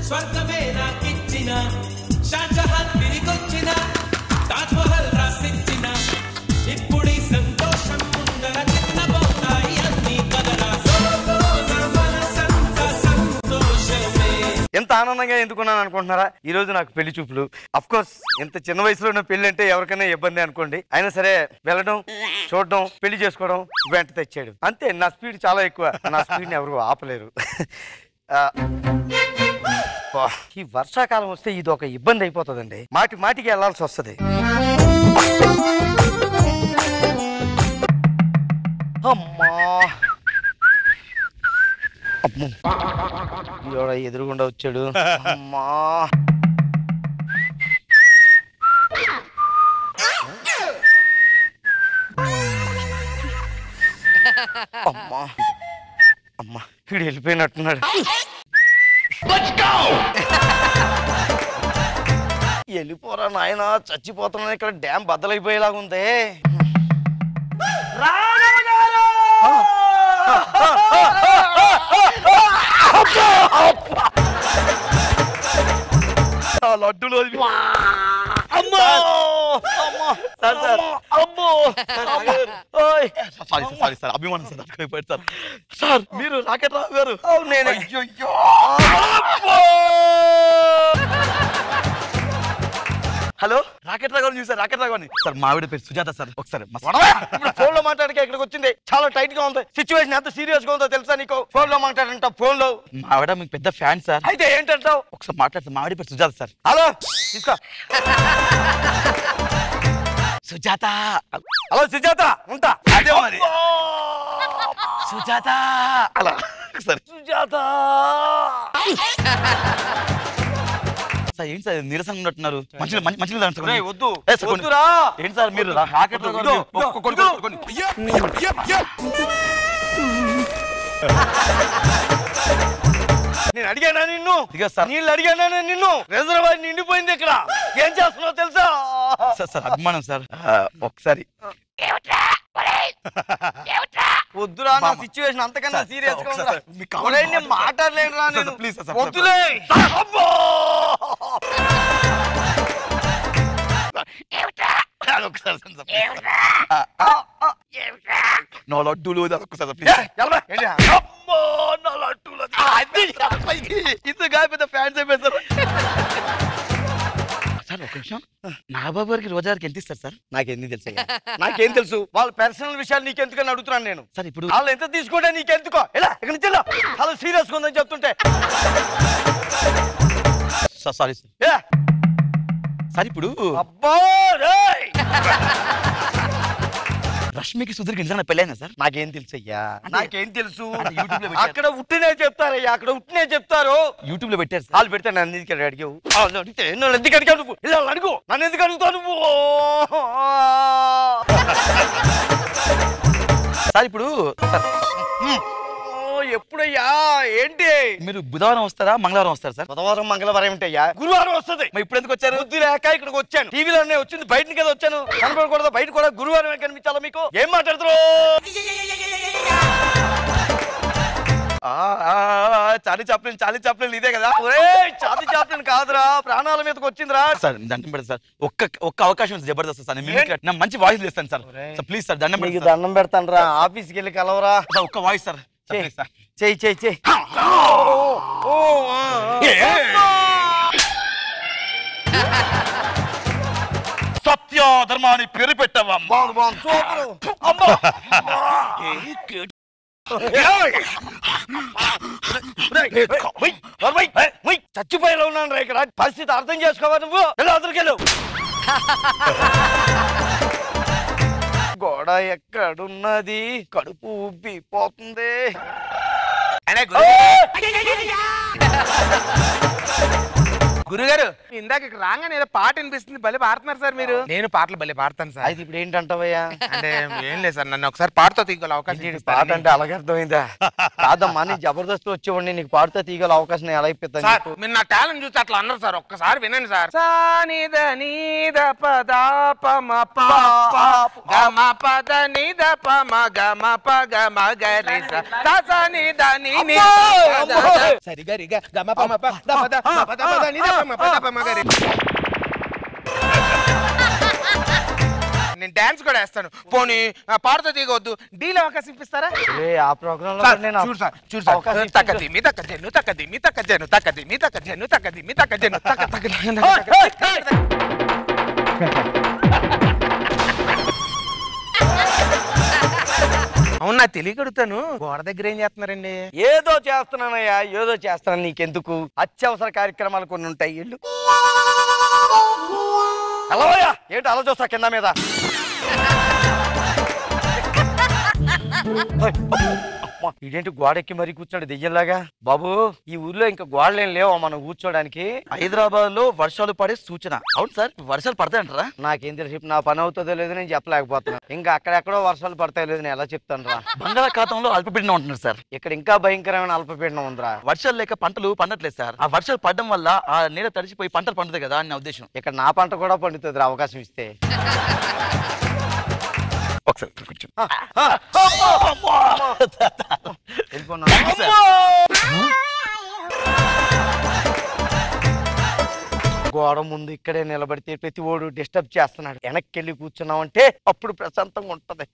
స్వర్గమే నాకిచ్చిన షాజహాన్ తిరిగొచ్చిన తాజ్ మహల్ రాసిచ్చిన ఇప్పుడు ఈ సంతోషం ముందర చిన్న పోతాయి అన్ని కదరా సంతోషమే. ఎంత ఆనందంగా ఎందుకున్నాను అనుకుంటున్నారా? ఈ రోజు నాకు పెళ్లి చూపులు. అఫ్ కోర్స్ ఇంత చిన్న వయసులో ఉన్న పెళ్లి అంటే ఎవరికైనా ఇబ్బంది అనుకోండి, అయినా సరే వెళ్ళడం, చూడడం, పెళ్లి చేసుకోవడం, వెంట తెచ్చేయడం అంతే. నా స్పీడ్ చాలా ఎక్కువ, నా స్పీడ్ని ఎవరు ఆపలేరు. ఈ వర్షాకాలం వస్తే ఇది ఒక ఇబ్బంది అయిపోతుందండి, మాటి మాటికి వెళ్లాల్సి వస్తుంది. అమ్మా అమ్మో, ఎదురుగుండా వచ్చాడు. అమ్మా అమ్మా అమ్మా, వీడు వెళ్ళిపోయినట్టున్నాడు. వెళ్ళిపోరా నాయన, చచ్చిపోతున్నా. ఇక్కడ డ్యామ్ బద్దలైపోయేలాగా ఉంది. లడ్డులో అభిమానం సార్, అక్కడికి సార్. సార్ మీరు రాకెట్ రావు గారు? నేను హలో, రాకెట్ రావు గారు చూసారు? రాకెట్ రావు గారిని సార్, మా ఆవిడ పేరు సుజాత సార్. ఒకసారి ఫోన్ లో మాట్లాడక ఇక్కడికి వచ్చింది. చాలా టైట్ గా ఉంది సిచ్యువేషన్, ఎంత సీరియస్ గా ఉందో తెలుసా నీకు? ఫోన్ లో మాట్లాడంట, ఫోన్ లో. మా ఆవిడ మీకు పెద్ద ఫ్యాన్ సార్. అయితే ఏంటంటావు? ఒకసారి మాట్లాడతారు. మా ఆవిడ పేరు సుజాత సార్. హలో తీసుకో. సుజాత. హలో సుజాత, ఉంటా. అదే మరి సుజాత. అలా సరే సుజాత. సార్ ఏంటి సార్ నీరసంగా ఉన్నట్టున్నారు? మంచి వద్దు వద్దురా. ఏంటి సార్ మీరు రాకెట్ నేను అడిగానా నిన్ను? నీళ్ళు అడిగానా నిన్ను? రిజర్వాయర్ నిండిపోయింది ఇక్కడ. ఏం చేస్తున్నావు తెలుసా? సార్ సార్ అభిమానం సార్. ఒకసారి వద్దురా, నా సిచ్యువేషన్ అంతకన్నా సీరియస్ గా ఉంది. మాట్లాడలేను రా నేను. ప్లీజ్ వద్దులే. నా లడ్డూలు ఇంత పెద్ద ఫ్యాన్స్ అయిపోయారు సార్. ఒక నిమిషం, నాగబాబు గారికి రోజా గారికి ఎంత ఇస్తారు సార్? నాకేంది తెలుసు? నాకేం తెలుసు? వాళ్ళ పర్సనల్ విషయాలు నీకెందుకని అడుగుతున్నాను నేను. సార్ ఇప్పుడు వాళ్ళు ఎంత తీసుకుంటే నీకెందుకో? ఎలా ఇక్కడ నుంచి చాలా సీరియస్ గా ఉందని చెప్తుంటే. Sorry sir. సార్ ఇప్పుడు అబ్బా రష్మికి సుధీర్కి నిజంగా పెళ్ళైనా సార్? నాకేం తెలుసు అయ్యా, నాకేం తెలుసు? అక్కడ ఉట్టినే చెప్తారయ్యా, అక్కడ ఉట్టినే చెప్తారు. యూట్యూబ్ లో పెట్టారు. వాళ్ళు పెడితే నన్ను ఎందుకు అడిగావు? అడిగితే నన్ను ఎందుకు అడిగావు నువ్వు? ఇలా అడుగు, నన్ను ఎందుకు అడుగుతావు నువ్వు? సార్ ఇప్పుడు ఎప్పుడయ్యా? ఏంటి మీరు బుధవారం వస్తారా మంగళవారం వస్తారా సార్? బుధవారం మంగళవారం ఏంటయ్యా? గురువారం వస్తుంది. ఇప్పుడు ఎందుకు వచ్చారు? బుద్ధి లేక ఇక్కడికి వచ్చాను. టీవీలోనే వచ్చింది, బయట కదా వచ్చాను. కనపడకూడదు, బయట కూడా గురువారం కనిపించాలా మీకు? ఏం మాట్లాడుతున్నారు? చార్లీ చాప్లిన్ ఇదే కదా? చార్లీ చాప్లిన్ కాదురా, ప్రాణాల మీదకి వచ్చిందిరా. సార్ దండం పెడతా సార్, ఒక్క అవకాశం జబర్దస్త్ సార్. నేను మంచి వాయిస్ చేస్తాను సార్. ప్లీజ్ సార్ దండం పెడతాను. దండం పెడతాను రా, ఆఫీస్కి వెళ్ళి కలవరా. ఒక్క వాయిస్ సార్. చెయ్యి చెయ్యి చెయ్యి. సత్య ధర్మాన్ని పేరు పెట్టవా? చచ్చిపోయేలా ఉన్నాను రా ఇక్కడ. పరిస్థితి అర్థం చేసుకోవా నువ్వు? ఎలా అదరికెళ్ళు. గోడ ఎక్కడున్నది? కడుపు ఉబ్బిపోతుంది. గురుగారు ఇందాక ఇక్కడ రాగానే ఏదో పాట వినిపిస్తుంది భలే పాడుతున్నారు సార్ మీరు. నేను పాటలు భలే పాడతాను సార్. అయితే ఇప్పుడు ఏంటంటావయ్యా? అంటే ఏం లేదు సార్, నన్ను ఒకసారి పాటతో తీగల అవకాశం. పాట అంటే అలాగే అర్థమైందా? కాదమ్మా, నీ జబర్దస్త్ వచ్చేవాడిని, నీకు పాడుతా తీగల అవకాశం ఎలా అయిపోతాను? సార్ మీరు నా టాలెంట్ చూసి అట్లా అన్నారు సార్, ఒక్కసారి వినండి సార్. సానిద నీద పద పమ గమ పద నిద పమ గమ ప గమ గరి సనిద ని సరి గరి గమ పమ ప ద పద పద పద నిద పమ పద పమ గరి. నేను డాన్స్ కూడా వేస్తాను. పోనీ పాడుతో తీగొద్దు, డీలో అవకాశం ఇప్పిస్తారా? ఆ ప్రోగ్రామ్ చూడు సార్ చూడు సార్. తక్కది మీ తక్క జను తక్కది మీ తక్క జను తక్కది మీ తక్క జను తక్కది మీ తక్క జను తక్క తక్క. అవునా తెలియకడుతాను, గోడ దగ్గర ఏం చేస్తున్నారండి? ఏదో చేస్తున్నానయ్యా, ఏదో చేస్తున్నాను. నీకెందుకు? అత్యవసర కార్యక్రమాలు కొన్ని ఉంటాయి. ఇల్లు హలోయా, ఏంటి అలా చూస్తా కింద మీద? ఇదేంటి గోడెక్కి మరీ కూర్చోడు దెయ్యంలాగా? బాబు, ఈ ఊర్లో ఇంకా గోడలేం లేవా మనం కూర్చోడానికి? హైదరాబాద్ లో వర్షాలు పడే సూచన. అవును సార్, వర్షాలు పడతాయంటారా? నాకేం తెలిసి నా పని అవుతుందో లేదో నేను చెప్పలేకపోతున్నా. ఇంకా అక్కడెక్కడో వర్షాలు పడతాయో లేదో నేను ఎలా చెప్తాను రా? బంగాళాఖాతంలో అల్పపీడనం ఉంటున్నారు సార్. ఇక్కడ ఇంకా భయంకరమైన అల్పపీడనం ఉందిరా. వర్షాలు లేక పంటలు పండట్లేదు సార్. ఆ వర్షాలు పడడం వల్ల ఆ నీడ తడిచిపోయి పంటలు పండుతాయి కదా అని నా ఉద్దేశం. ఇక్కడ నా పంట కూడా పండుతుంది రా, అవకాశం ఇస్తే. గోడ ముందు ఇక్కడే నిలబడితే ప్రతి ఓడు డిస్టర్బ్ చేస్తున్నాడు. వెనక్కి వెళ్ళి కూర్చున్నామంటే అప్పుడు ప్రశాంతంగా ఉంటది.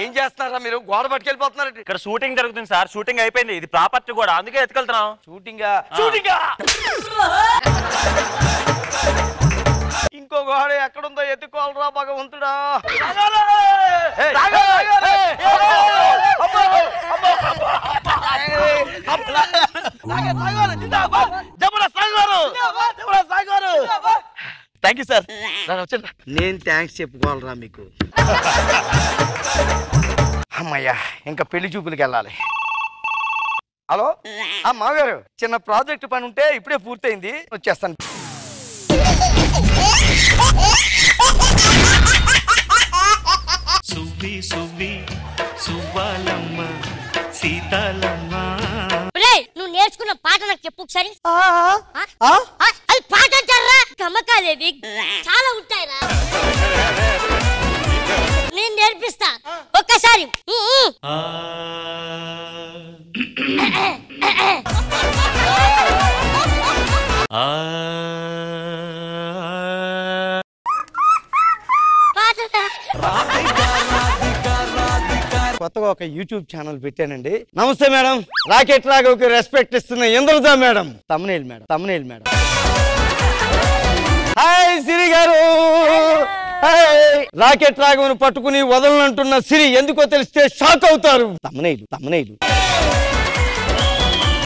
ఏం చేస్తున్నారా మీరు? గోడ పట్టుకెళ్ళిపోతున్నారు. ఇక్కడ షూటింగ్ జరుగుతుంది సార్, షూటింగ్ అయిపోయింది. ఇది ప్రాపర్టీ కూడా, అందుకే ఎత్తుకెళ్తున్నాం. షూటింగా? ఇంకో గోడ ఎక్కడుందో ఎత్తుకోవాలరా భగవంతుడా. Thank you sir. నేను థ్యాంక్స్ చెప్పుకోవాలరా మీకు. అమ్మయ్యా, ఇంకా పెళ్లి చూపులకి వెళ్ళాలి. హలో మామగారు, చిన్న ప్రాజెక్ట్ పని ఉంటే ఇప్పుడే పూర్తయింది, వచ్చేస్తాను. సువ్వి సువ్వి సువ్వాలమ్మ సీతాలమ్మ. నువ్వు నేర్చుకున్న పాట నాకు చెప్పు ఒకసారి. అది పాట అంటారా? గమకాలేవి చాలా ఉంటాయిరా, నేను నేర్పిస్తా ఒక్కసారి. కొత్తగా ఒక యూట్యూబ్ ఛానల్ పెట్టానండి. నమస్తే మేడం, రాకెట్ రాఘవ్కి రెస్పెక్ట్ ఇస్తున్న ఇంద్రజా మేడం. తమ్మునేల్ మేడం. హాయ్ సిరి గారు. రాకెట్ రాఘవ్ను పట్టుకుని వదలనంటున్న సిరి ఎందుకో తెలిస్తే షాక్ అవుతారు. తమ్మునేలు